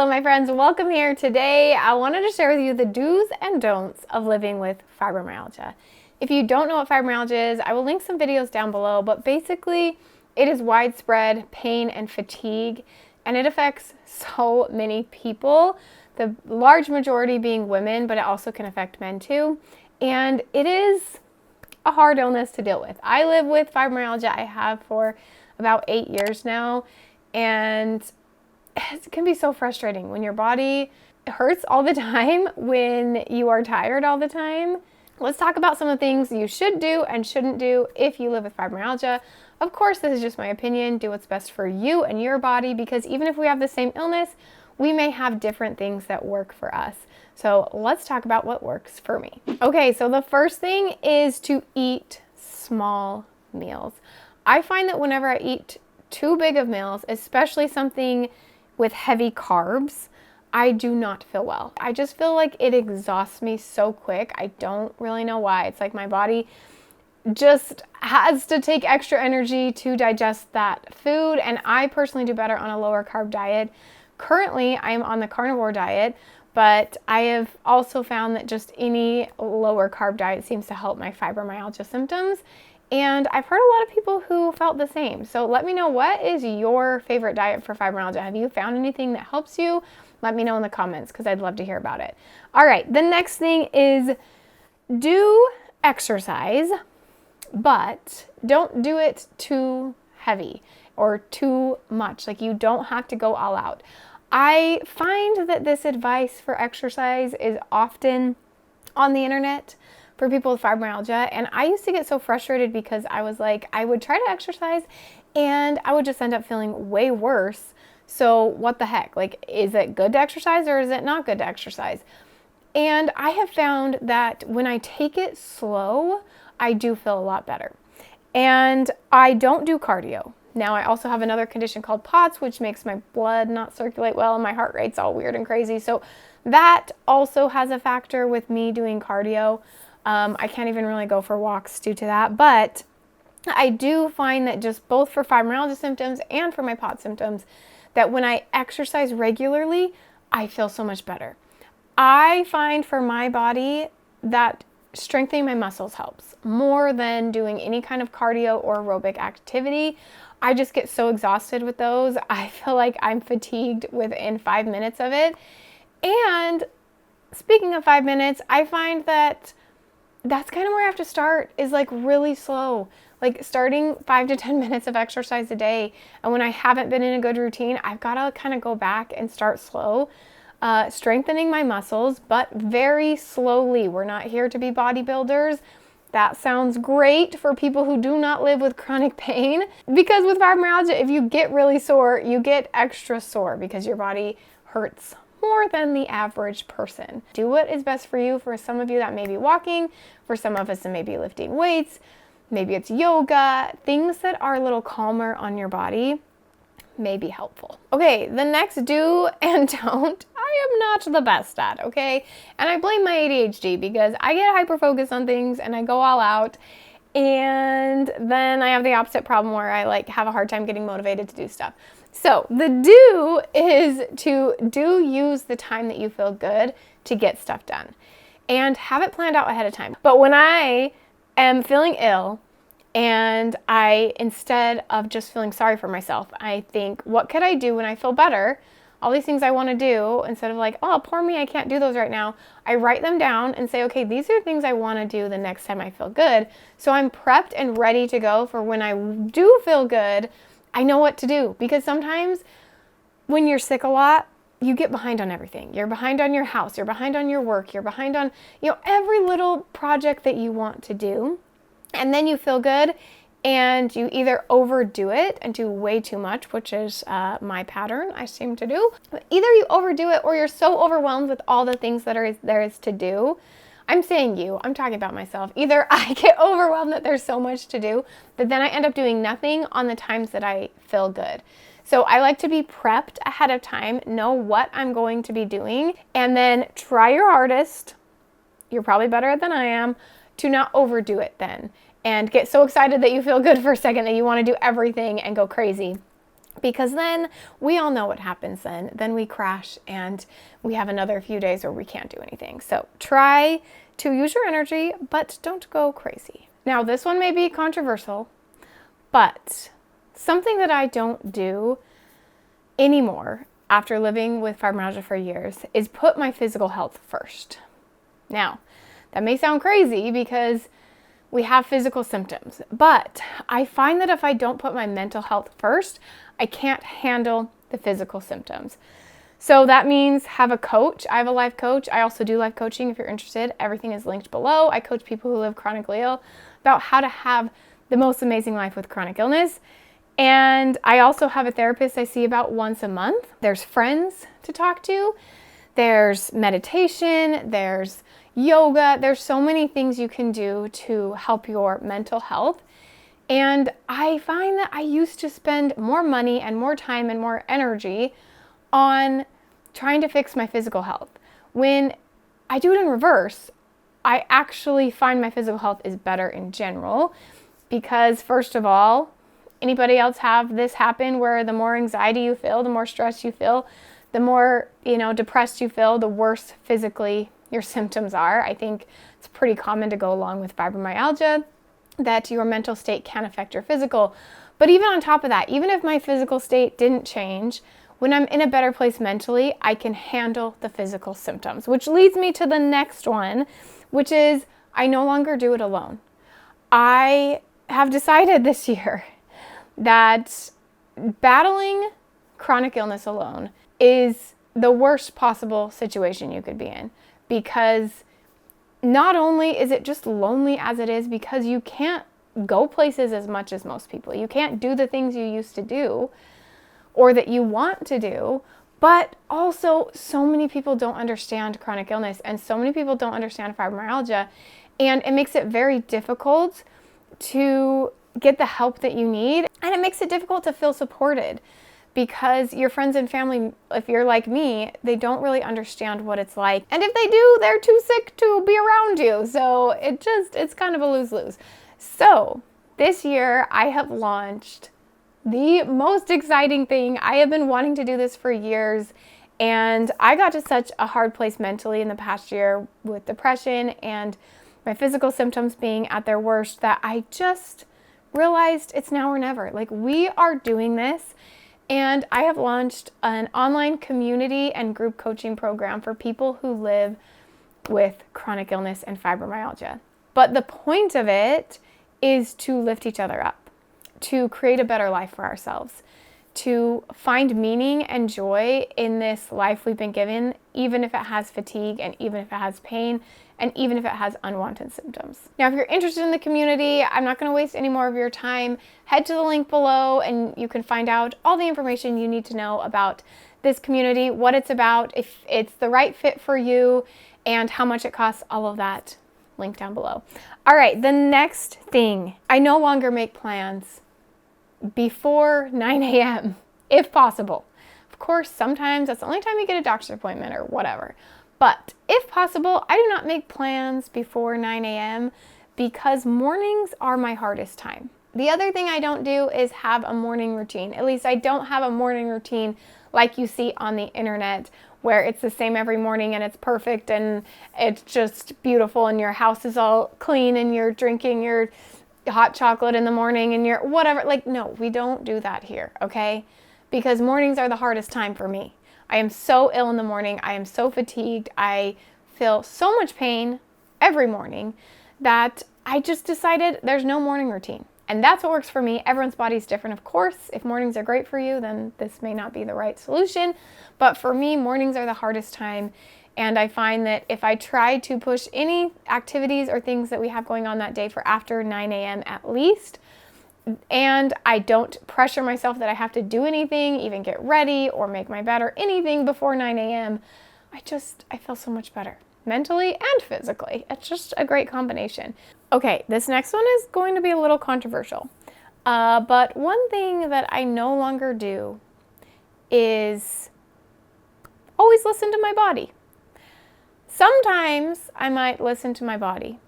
Hello my friends, welcome here. Today I wanted to share with you the do's and don'ts of living with fibromyalgia. If you don't know what fibromyalgia is, I will link some videos down below, but basically it is widespread pain and fatigue, and it affects so many people, the large majority being women, but it also can affect men too, and it is a hard illness to deal with. I live with fibromyalgia. I have for about 8 years now, and it can be so frustrating when your body hurts all the time, when you are tired all the time. Let's talk about some of the things you should do and shouldn't do if you live with fibromyalgia. Of course, this is just my opinion. Do what's best for you and your body, because even if we have the same illness, we may have different things that work for us. So let's talk about what works for me. Okay, so the first thing is to eat small meals. I find that whenever I eat too big of meals, especially something with heavy carbs, I do not feel well. I just feel like it exhausts me so quick. I don't really know why. It's like my body just has to take extra energy to digest that food, and I personally do better on a lower carb diet. Currently, I am on the carnivore diet, but I have also found that just any lower carb diet seems to help my fibromyalgia symptoms. And I've heard a lot of people who felt the same. So let me know, what is your favorite diet for fibromyalgia? Have you found anything that helps you? Let me know in the comments, because I'd love to hear about it. All right, the next thing is do exercise, but don't do it too heavy or too much. Like, you don't have to go all out. I find that this advice for exercise is often on the internet for people with fibromyalgia, and I used to get so frustrated because I was like, I would try to exercise and I would just end up feeling way worse. So what the heck? Like, is it good to exercise or is it not good to exercise? And I have found that when I take it slow, I do feel a lot better. And I don't do cardio. Now, I also have another condition called POTS, which makes my blood not circulate well and my heart rate's all weird and crazy. So that also has a factor with me doing cardio. I can't even really go for walks due to that, but I do find that just both for fibromyalgia symptoms and for my POTS symptoms, that when I exercise regularly, I feel so much better. I find for my body that strengthening my muscles helps more than doing any kind of cardio or aerobic activity. I just get so exhausted with those. I feel like I'm fatigued within 5 minutes of it. And speaking of 5 minutes, I find that that's kind of where I have to start, is like really slow, like starting 5 to 10 minutes of exercise a day. And when I haven't been in a good routine, I've got to kind of go back and start slow, strengthening my muscles, but very slowly. We're not here to be bodybuilders. That sounds great for people who do not live with chronic pain, because with fibromyalgia, if you get really sore, you get extra sore because your body hurts more than the average person. Do what is best for you. For some of you, that may be walking. For some of us, it may be lifting weights. Maybe it's yoga. Things that are a little calmer on your body may be helpful. Okay, the next do and don't, I am not the best at, okay? And I blame my ADHD, because I get hyper-focused on things and I go all out, and then I have the opposite problem where I like have a hard time getting motivated to do stuff. So the do is to use the time that you feel good to get stuff done, and have it planned out ahead of time. But when I am feeling ill, and instead of just feeling sorry for myself, I think, what could I do when I feel better? All these things I want to do, instead of like, oh, poor me, I can't do those right now. I write them down and say, okay, these are things I want to do the next time I feel good. So I'm prepped and ready to go for when I do feel good. I know what to do, because sometimes when you're sick a lot, you get behind on everything. You're behind on your house, you're behind on your work, you're behind on, every little project that you want to do. And then you feel good and you either overdo it and do way too much, which is my pattern, I seem to do. Either you overdo it or you're so overwhelmed with all the things that there is to do. I'm saying you, I'm talking about myself. Either I get overwhelmed that there's so much to do, but then I end up doing nothing on the times that I feel good. So I like to be prepped ahead of time, know what I'm going to be doing, and then try your hardest. You're probably better than I am to not overdo it then and get so excited that you feel good for a second that you want to do everything and go crazy. because then we all know what happens then. Then we crash and we have another few days where we can't do anything. So try to use your energy, but don't go crazy. Now, this one may be controversial, but something that I don't do anymore after living with fibromyalgia for years is put my physical health first. Now, that may sound crazy because we have physical symptoms, but I find that if I don't put my mental health first, I can't handle the physical symptoms. So that means have a coach. I have a life coach. I also do life coaching if you're interested. Everything is linked below. I coach people who live chronically ill about how to have the most amazing life with chronic illness. And I also have a therapist I see about once a month. There's friends to talk to. There's meditation. There's yoga. There's so many things you can do to help your mental health. And I find that I used to spend more money and more time and more energy on trying to fix my physical health. When I do it in reverse, I actually find my physical health is better in general because, first of all, anybody else have this happen where the more anxiety you feel, the more stress you feel, the more, depressed you feel, the worse physically your symptoms are. I think it's pretty common to go along with fibromyalgia that your mental state can affect your physical. But even on top of that, even if my physical state didn't change, when I'm in a better place mentally, I can handle the physical symptoms, which leads me to the next one, which is I no longer do it alone. I have decided this year that battling chronic illness alone is the worst possible situation you could be in, because not only is it just lonely as it is because you can't go places as much as most people. You can't do the things you used to do or that you want to do, but also so many people don't understand chronic illness and so many people don't understand fibromyalgia, and it makes it very difficult to get the help that you need, and it makes it difficult to feel supported because your friends and family, if you're like me, they don't really understand what it's like. And if they do, they're too sick to be around you. So it's kind of a lose-lose. So this year I have launched the most exciting thing. I have been wanting to do this for years, and I got to such a hard place mentally in the past year with depression and my physical symptoms being at their worst that I just realized it's now or never. Like, we are doing this. And I have launched an online community and group coaching program for people who live with chronic illness and fibromyalgia. But the point of it is to lift each other up, to create a better life for ourselves, to find meaning and joy in this life we've been given, even if it has fatigue and even if it has pain and even if it has unwanted symptoms. Now, if you're interested in the community, I'm not going to waste any more of your time. Head to the link below and you can find out all the information you need to know about this community, what it's about, if it's the right fit for you, and how much it costs, all of that, link down below. All right, the next thing, I no longer make plans before 9 a.m. if possible. Of course, sometimes that's the only time you get a doctor's appointment or whatever. But if possible, I do not make plans before 9 a.m. because mornings are my hardest time. The other thing I don't do is have a morning routine. At least I don't have a morning routine like you see on the internet where it's the same every morning and it's perfect and it's just beautiful and your house is all clean and you're drinking your hot chocolate in the morning and you're whatever. Like, no, we don't do that here, okay? Because mornings are the hardest time for me. I am so ill in the morning. I am so fatigued. I feel so much pain every morning that I just decided there's no morning routine. And that's what works for me. Everyone's body is different, of course. If mornings are great for you, then this may not be the right solution. But for me, mornings are the hardest time. And I find that if I try to push any activities or things that we have going on that day for after 9 a.m. at least, and I don't pressure myself that I have to do anything, even get ready or make my bed or anything before 9 a.m., I feel so much better mentally and physically. It's just a great combination. Okay, this next one is going to be a little controversial. But one thing that I no longer do is always listen to my body. Sometimes I might listen to my body.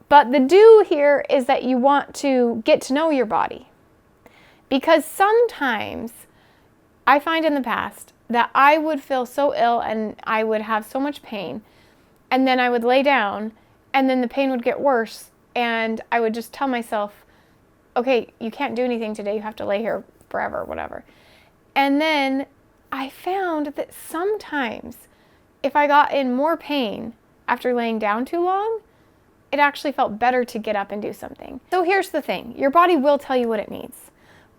But the do here is that you want to get to know your body. Because sometimes I find in the past that I would feel so ill and I would have so much pain, and then I would lay down and then the pain would get worse, and I would just tell myself, okay, you can't do anything today, you have to lay here forever, whatever. And then I found that sometimes if I got in more pain after laying down too long, it actually felt better to get up and do something. So here's the thing, your body will tell you what it needs.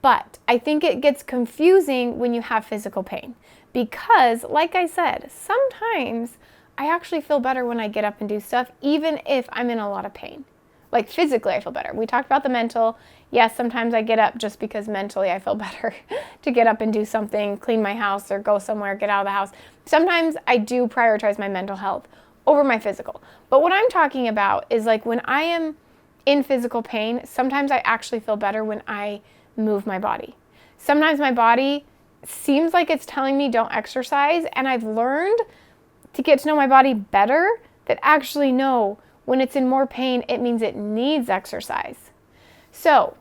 But I think it gets confusing when you have physical pain because, like I said, sometimes I actually feel better when I get up and do stuff, even if I'm in a lot of pain. Like physically, I feel better. We talked about the mental. Yes, sometimes I get up just because mentally I feel better to get up and do something, clean my house or go somewhere, get out of the house. Sometimes I do prioritize my mental health over my physical. But what I'm talking about is like when I am in physical pain, sometimes I actually feel better when I move my body. Sometimes my body seems like it's telling me don't exercise, and I've learned to get to know my body better that actually no, when it's in more pain, it means it needs exercise. So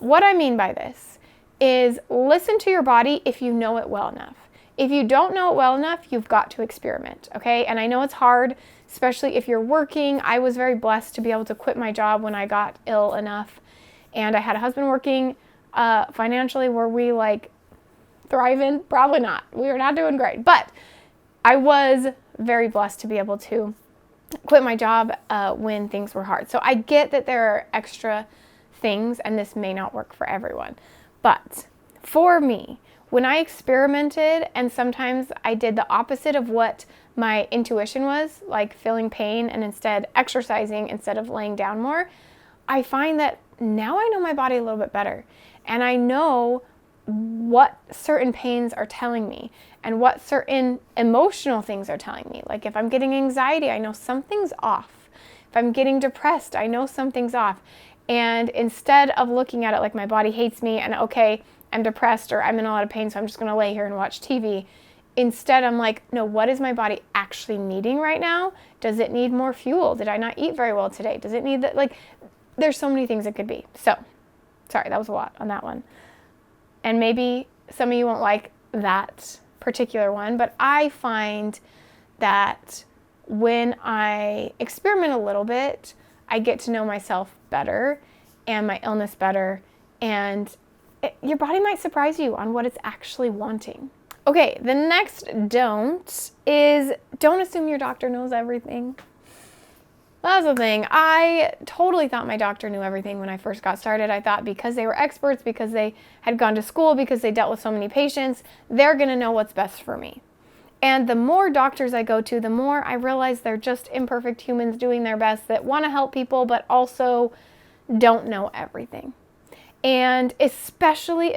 what I mean by this is listen to your body if you know it well enough. If you don't know it well enough, you've got to experiment, okay? And I know it's hard, especially if you're working. I was very blessed to be able to quit my job when I got ill enough, and I had a husband working financially. Were we like thriving? Probably not. We were not doing great, but I was very blessed to be able to quit my job when things were hard. So I get that there are extra things and this may not work for everyone. But for me, when I experimented and sometimes I did the opposite of what my intuition was, like feeling pain and instead exercising instead of laying down more, I find that now I know my body a little bit better. And I know what certain pains are telling me and what certain emotional things are telling me. Like if I'm getting anxiety, I know something's off. If I'm getting depressed, I know something's off. And instead of looking at it like my body hates me and okay, I'm depressed or I'm in a lot of pain, so I'm just going to lay here and watch TV. Instead, I'm like, no, what is my body actually needing right now? Does it need more fuel? Did I not eat very well today? Does it need that? Like, there's so many things it could be. So, sorry, that was a lot on that one. And maybe some of you won't like that particular one, but I find that when I experiment a little bit, I get to know myself better and my illness better, and your body might surprise you on what it's actually wanting. Okay, the next don't is don't assume your doctor knows everything. That's the thing. I totally thought my doctor knew everything when I first got started. I thought because they were experts, because they had gone to school, because they dealt with so many patients, they're going to know what's best for me. And the more doctors I go to, the more I realize they're just imperfect humans doing their best that want to help people, but also don't know everything. And especially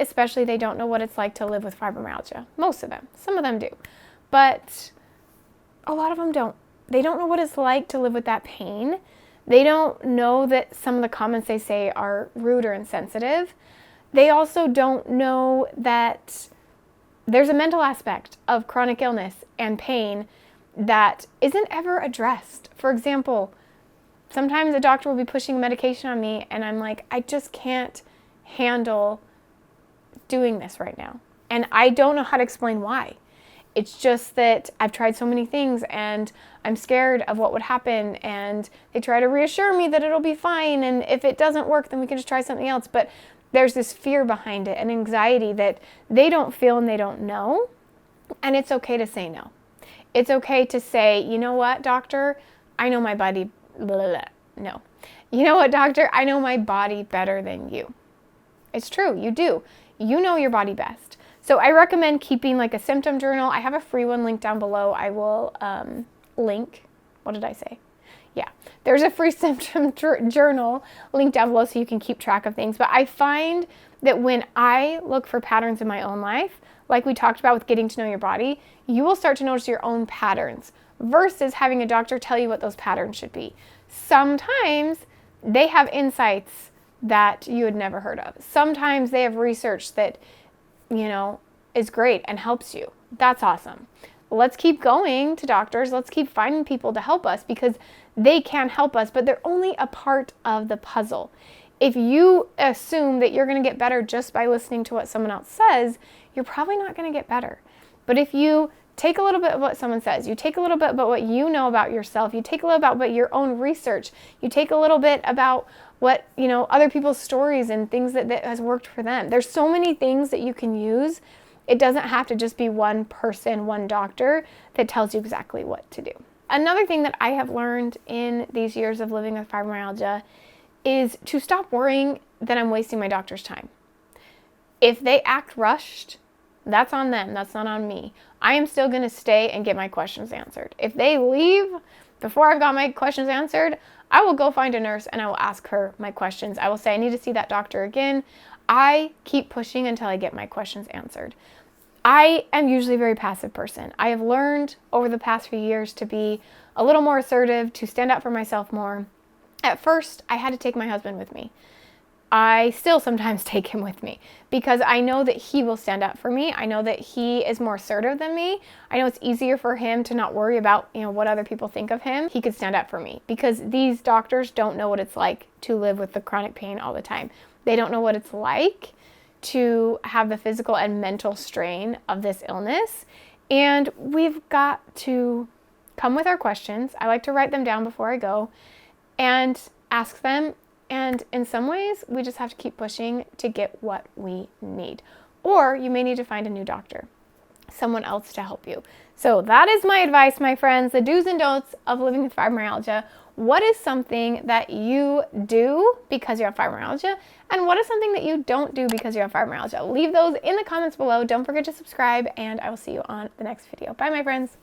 they don't know what it's like to live with fibromyalgia. Most of them. Some of them do. But a lot of them don't. They don't know what it's like to live with that pain. They don't know that some of the comments they say are rude or insensitive. They also don't know that there's a mental aspect of chronic illness and pain that isn't ever addressed. For example, sometimes a doctor will be pushing medication on me and I'm like, I just can't handle doing this right now. And I don't know how to explain why. It's just that I've tried so many things and I'm scared of what would happen, and they try to reassure me that it'll be fine, and if it doesn't work then we can just try something else. But there's this fear behind it and anxiety that they don't feel and they don't know. And it's okay to say no. It's okay to say, you know what, doctor, I know my body, blah, blah, blah. No. You know what, doctor, I know my body better than you. It's true, you do. You know your body best. So I recommend keeping like a symptom journal. I have a free one linked down below. I will link, what did I say? Yeah, there's a free symptom journal linked down below so you can keep track of things. But I find that when I look for patterns in my own life, like we talked about with getting to know your body, you will start to notice your own patterns versus having a doctor tell you what those patterns should be. Sometimes they have insights that you had never heard of. Sometimes they have research that, you know, is great and helps you. That's awesome. Let's keep going to doctors. Let's keep finding people to help us because they can help us, but they're only a part of the puzzle. If you assume that you're going to get better just by listening to what someone else says, you're probably not going to get better. But if you take a little bit of what someone says, you take a little bit about what you know about yourself, you take a little bit about your own research, you take a little bit about what, other people's stories and things that has worked for them. There's so many things that you can use. It doesn't have to just be one person, one doctor that tells you exactly what to do. Another thing that I have learned in these years of living with fibromyalgia is to stop worrying that I'm wasting my doctor's time. If they act rushed, that's on them. That's not on me. I am still going to stay and get my questions answered. If they leave before I've got my questions answered, I will go find a nurse and I will ask her my questions. I will say, I need to see that doctor again. I keep pushing until I get my questions answered. I am usually a very passive person. I have learned over the past few years to be a little more assertive, to stand up for myself more. At first, I had to take my husband with me. I still sometimes take him with me because I know that he will stand up for me. I know that he is more assertive than me. I know it's easier for him to not worry about, what other people think of him. He could stand up for me because these doctors don't know what it's like to live with the chronic pain all the time. They don't know what it's like to have the physical and mental strain of this illness. And we've got to come with our questions. I like to write them down before I go and ask them. And in some ways, we just have to keep pushing to get what we need. Or you may need to find a new doctor, someone else to help you. So that is my advice, my friends, the do's and don'ts of living with fibromyalgia. What is something that you do because you have fibromyalgia? And what is something that you don't do because you have fibromyalgia? Leave those in the comments below. Don't forget to subscribe, and I will see you on the next video. Bye, my friends.